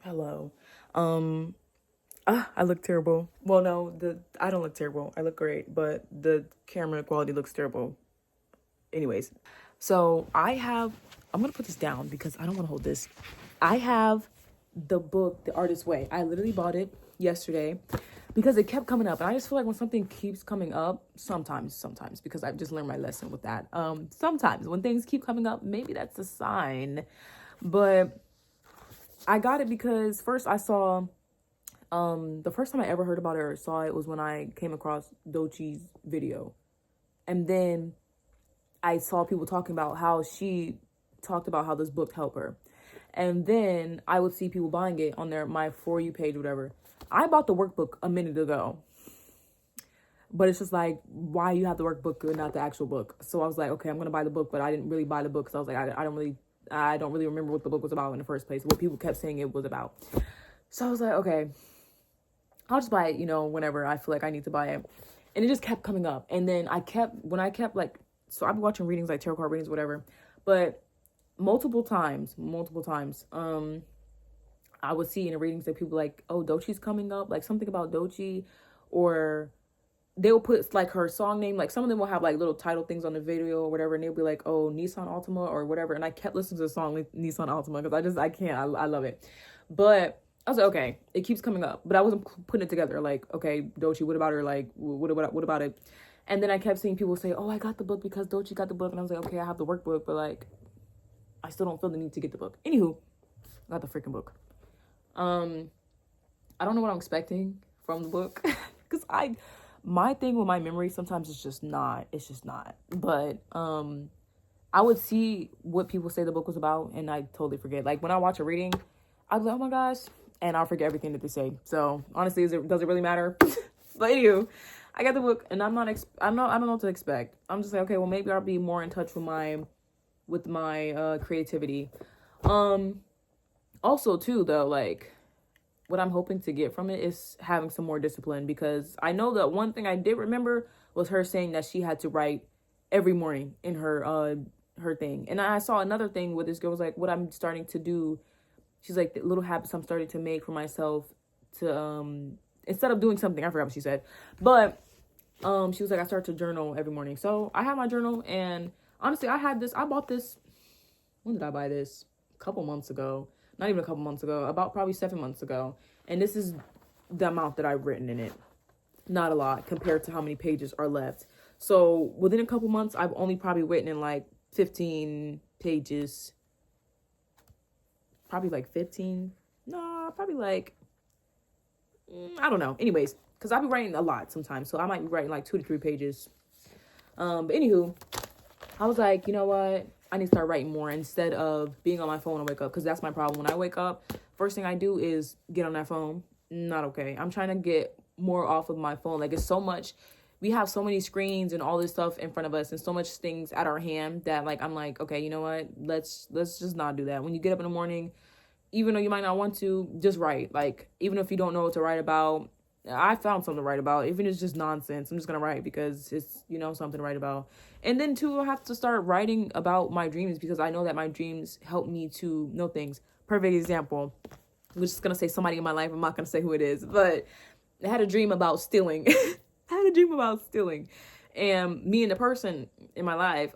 Hello. Um, I look terrible. Well, no, I don't look terrible. I look great, but the camera quality looks terrible. Anyways, so I'm gonna put this down because I don't want to hold this. I have the book, The Artist's Way. I literally bought it yesterday because it kept coming up, and I just feel like when something keeps coming up, sometimes, because I've just learned my lesson with that. Sometimes when things keep coming up, maybe that's a sign. But I got it because first I saw the first time I ever heard about it or saw it was when I came across Dochi's video. And then I saw people talking about how she talked about how this book helped her. And then I would see people buying it on my For You page, whatever. I bought the workbook a minute ago. But it's just like, why you have the workbook and not the actual book? So I was like, okay, I'm going to buy the book, but I didn't really buy the book because I was like, I don't really remember what the book was about in the first place, what people kept saying it was about. So I was like, okay, I'll just buy it, whenever I feel like I need to buy it. And it just kept coming up. And then so I've been watching readings, like tarot card readings, whatever. But multiple times, I would see in the readings that people like, oh, Dochi's coming up, like something about Dochi, or they'll put like her song name, like some of them will have like little title things on the video or whatever, and they'll be like, oh, Nissan Altima or whatever. And I kept listening to the song with Nissan Altima because I can't, I love it. But I was like, okay, it keeps coming up, but I wasn't putting it together. Like, okay, Dochi, what about her? Like, what about it? And then I kept seeing people say, oh, I got the book because Dochi got the book. And I was like, okay, I have the workbook, but like, I still don't feel the need to get the book. Anywho, I got the freaking book. I don't know what I'm expecting from the book because my thing with my memory sometimes it's just not. But I would see what people say the book was about, and I totally forget. Like when I watch a reading, I'd be like, oh my gosh, and I'll forget everything that they say. So honestly, does it really matter? But anywho, I got the book, and I don't know what to expect. I'm just like, okay, well maybe I'll be more in touch with my creativity. Also too though, like what I'm hoping to get from it is having some more discipline, because I know that one thing I did remember was her saying that she had to write every morning in her thing. And I saw another thing where this girl was like, what I'm starting to do, she's like, the little habits I'm starting to make for myself to instead of doing something, I forgot what she said, but she was like, I start to journal every morning. So I have my journal, and honestly, I bought this, when did I buy this? A couple months ago. Not even a couple months ago, about probably 7 months ago. And this is the amount that I've written in it. Not a lot compared to how many pages are left. So within a couple months, I've only probably written in like 15 pages. Probably like 15. No, probably like, I don't know. Anyways, because I'll be writing a lot sometimes. So I might be writing like 2 to 3 pages. But anywho, I was like, you know what? I need to start writing more instead of being on my phone when I wake up, because that's my problem. When I wake up, first thing I do is get on that phone. Not okay. I'm trying to get more off of my phone. Like, it's so much. We have so many screens and all this stuff in front of us and so much things at our hand that, like, I'm like, okay, you know what? Let's just not do that. When you get up in the morning, even though you might not want to, just write. Like, even if you don't know what to write about, I found something to write about. Even if it's just nonsense, I'm just going to write because it's, something to write about. And then, too, I have to start writing about my dreams, because I know that my dreams help me to know things. Perfect example. I'm just going to say somebody in my life. I'm not going to say who it is. But I had a dream about stealing. And me and the person in my life,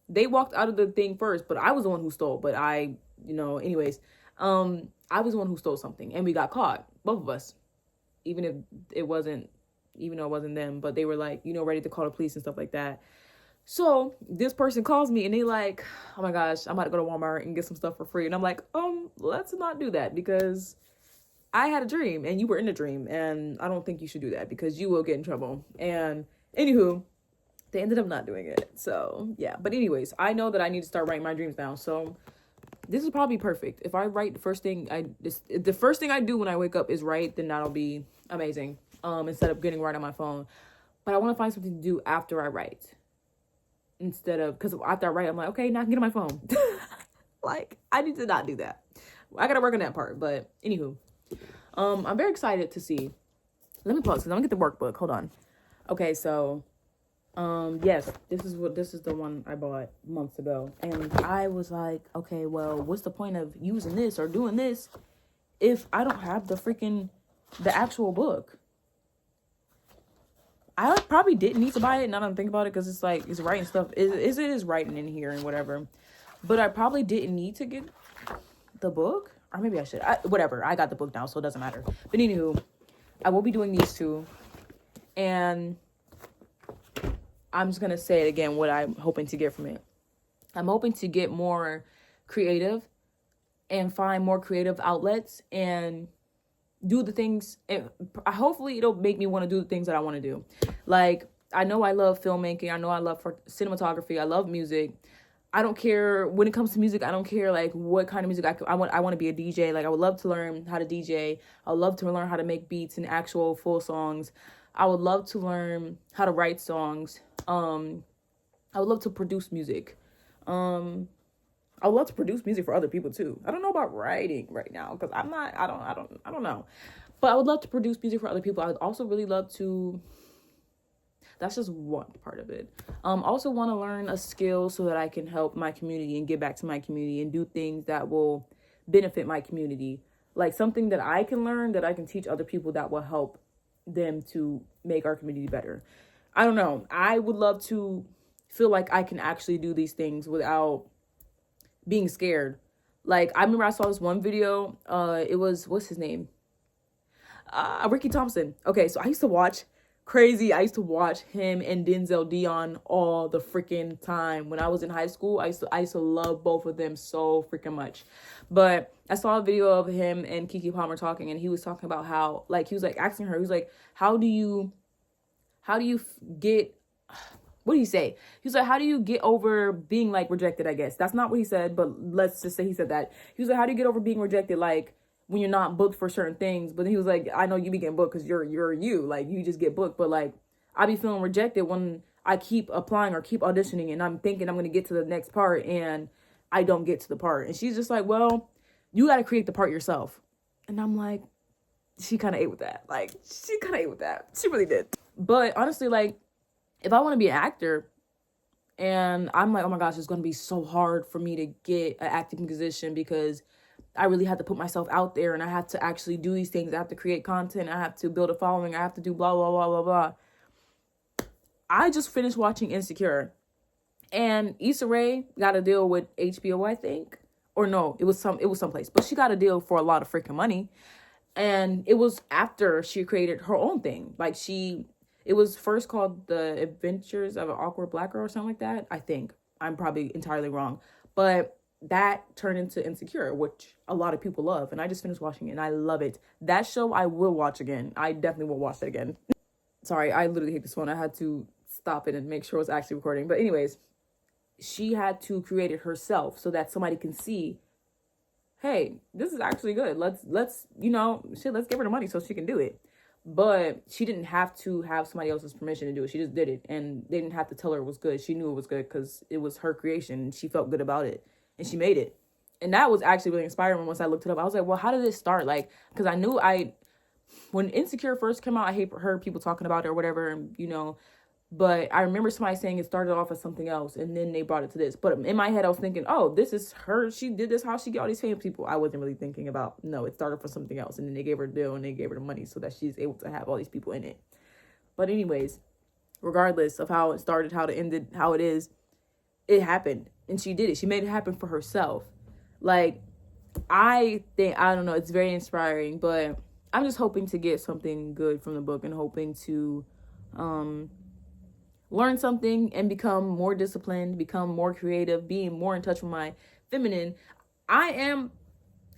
they walked out of the thing first. But I was the one who stole. But anyways, I was the one who stole something. And we got caught. Both of us. Even though it wasn't them, but they were like, ready to call the police and stuff like that. So this person calls me and they like, oh my gosh, I'm about to go to Walmart and get some stuff for free. And I'm like, let's not do that, because I had a dream and you were in a dream, and I don't think you should do that because you will get in trouble. And anywho, they ended up not doing it. So yeah, but anyways, I know that I need to start writing my dreams down. So this is probably perfect. If I write the first thing I do when I wake up is write, then that'll be amazing. Instead of getting right on my phone. But I want to find something to do after I write. Instead of, because after I write, I'm like, okay, now I can get on my phone. Like, I need to not do that. I got to work on that part. But anywho, I'm very excited to see. Let me pause because I'm going to get the workbook. Hold on. Okay, so yes, this is the one I bought months ago. And I was like, okay, well, what's the point of using this or doing this if I don't have the actual book? I probably didn't need to buy it, now that I'm thinking about it, because it's like, it's writing stuff. It is writing in here and whatever. But I probably didn't need to get the book. Or maybe I should. Whatever. I got the book now, so it doesn't matter. But anywho, I will be doing these two. And I'm just going to say it again, what I'm hoping to get from it. I'm hoping to get more creative and find more creative outlets and do the things, and hopefully it'll make me want to do the things that I want to do. Like, I know I love filmmaking. I know I love cinematography. I love music. I don't care when it comes to music. I don't care like what kind of music I want to be a DJ. Like, I would love to learn how to DJ. I would love to learn how to make beats and actual full songs. I would love to learn how to write songs. I would love to produce music. I would love to produce music for other people too. I don't know about writing right now because I don't know. But I would love to produce music for other people. I would also really love to, that's just one part of it. Also want to learn a skill so that I can help my community and give back to my community and do things that will benefit my community. Like something that I can learn that I can teach other people that will help them to make our community better. I don't know. I would love to feel like I can actually do these things without being scared. Like, I remember I saw this one video. It was, what's his name? Ricky Thompson. Okay, so I used to watch him and Denzel Dion all the freaking time. When I was in high school, I used to love both of them so freaking much. But I saw a video of him and Keke Palmer talking, and he was talking about how, like, he was like asking her, he was like, how do you get, what did he say? He was like, how do you get over being like rejected, I guess. That's not what he said, but let's just say he said that. He was like, how do you get over being rejected? Like, when you're not booked for certain things. But then he was like, I know you be getting booked because you're you. Like, you just get booked. But like, I be feeling rejected when I keep applying or keep auditioning and I'm thinking I'm going to get to the next part and I don't get to the part. And she's just like, well, you got to create the part yourself. And I'm like, she kind of ate with that. Like, she kind of ate with that. She really did. But honestly, like, if I want to be an actor and I'm like, oh my gosh, it's going to be so hard for me to get an acting position because I really have to put myself out there and I have to actually do these things. I have to create content. I have to build a following. I have to do blah, blah, blah, blah, blah. I just finished watching Insecure and Issa Rae got a deal with HBO, I think. Or no, it was someplace, but she got a deal for a lot of freaking money. And it was after she created her own thing. Like, it was first called The Adventures of an Awkward Black Girl or something like that. I think. I'm probably entirely wrong. But that turned into Insecure, which a lot of people love. And I just finished watching it and I love it. That show I will watch again. I definitely will watch that again. Sorry, I literally hate this phone. I had to stop it and make sure it was actually recording. But anyways, she had to create it herself so that somebody can see, hey, this is actually good. Let's let's give her the money so she can do it. But she didn't have to have somebody else's permission to do it. She just did it. And they didn't have to tell her it was good. She knew it was good because it was her creation. And she felt good about it. And she made it. And that was actually really inspiring once I looked it up. I was like, well, how did this start? Like, because I knew when Insecure first came out, I heard people talking about it or whatever. And, but I remember somebody saying it started off as something else. And then they brought it to this. But in my head, I was thinking, oh, this is her. She did this. How she get all these famous people? I wasn't really thinking about, no, it started for something else. And then they gave her a deal and they gave her the money so that she's able to have all these people in it. But anyways, regardless of how it started, how it ended, how it is, it happened. And she did it. She made it happen for herself. Like, I don't know, it's very inspiring, but I'm just hoping to get something good from the book and hoping to learn something and become more disciplined, become more creative, being more in touch with my feminine. I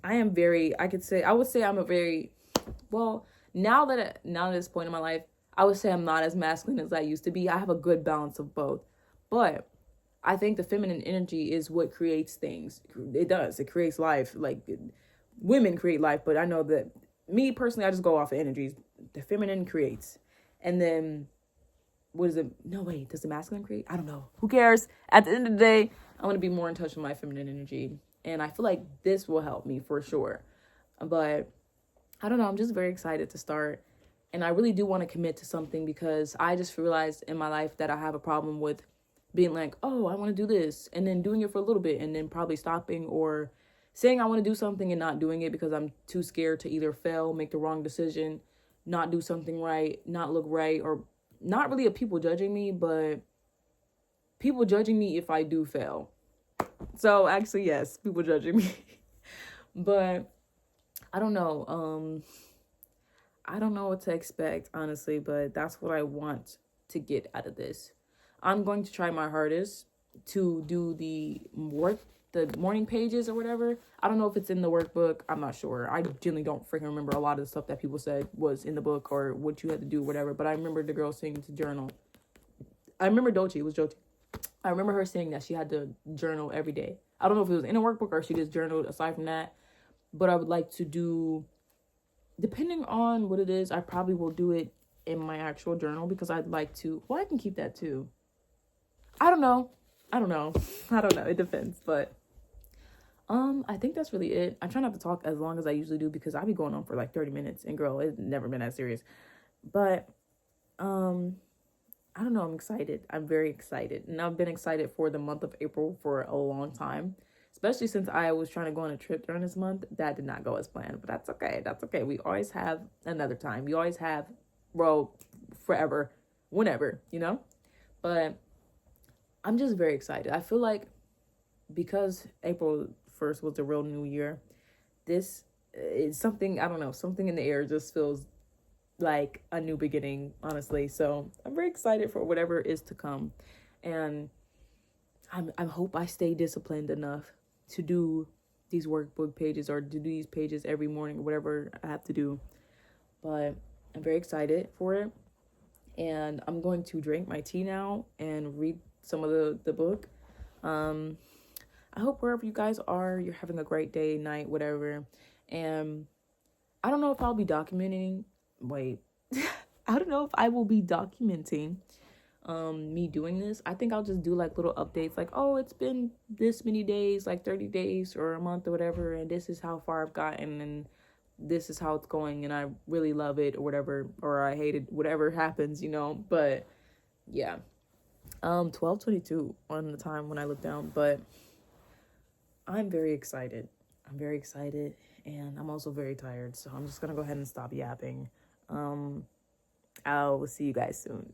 would say I'm a very, well, now at this point in my life, I would say I'm not as masculine as I used to be. I have a good balance of both. But I think the feminine energy is what creates things. It does. It creates life. Like, women create life, but I know that me personally, I just go off of energies. The feminine creates. And then, does the masculine create? I don't know. Who cares? At the end of the day, I want to be more in touch with my feminine energy. And I feel like this will help me for sure. But I don't know. I'm just very excited to start. And I really do want to commit to something because I just realized in my life that I have a problem with being like, oh, I want to do this, and then doing it for a little bit, and then probably stopping or saying I want to do something and not doing it because I'm too scared to either fail, make the wrong decision, not do something right, not look right, or not really a people judging me, but people judging me if I do fail. So actually, yes, people judging me. But I don't know. I don't know what to expect, honestly, but that's what I want to get out of this. I'm going to try my hardest to do the morning pages or whatever. I don't know if it's in the workbook. I'm not sure. I generally don't freaking remember a lot of the stuff that people said was in the book or what you had to do, whatever. But I remember the girl saying to journal. I remember Dolce. It was Dolce. I remember her saying that she had to journal every day. I don't know if it was in a workbook or she just journaled aside from that. But I would like to do, depending on what it is, I probably will do it in my actual journal because I'd like to. Well, I can keep that too. I don't know. I don't know. I don't know. It depends. But I think that's really it. I try not to talk as long as I usually do because I be going on for like 30 minutes and girl, it's never been that serious. But I don't know, I'm excited. I'm very excited. And I've been excited for the month of April for a long time. Especially since I was trying to go on a trip during this month. That did not go as planned. But that's okay. That's okay. We always have another time. We always have, well, forever. Whenever, you know? But I'm just very excited. I feel like because April 1st was the real new year, this is something, I don't know, something in the air just feels like a new beginning, honestly. So I'm very excited for whatever is to come. And I hope I stay disciplined enough to do these workbook pages or to do these pages every morning or whatever I have to do. But I'm very excited for it. And I'm going to drink my tea now and read some of the book. I hope wherever you guys are, you're having a great day, night, whatever. And I don't know if I'll be documenting. Wait, I don't know if I will be documenting me doing this. I think I'll just do like little updates like, oh, it's been this many days, like 30 days or a month or whatever, and this is how far I've gotten and this is how it's going and I really love it or whatever, or I hate it, whatever happens, you know. But yeah. 12:22 on the time when I look down, but I'm very excited. I'm very excited and I'm also very tired. So I'm just gonna go ahead and stop yapping. I'll see you guys soon.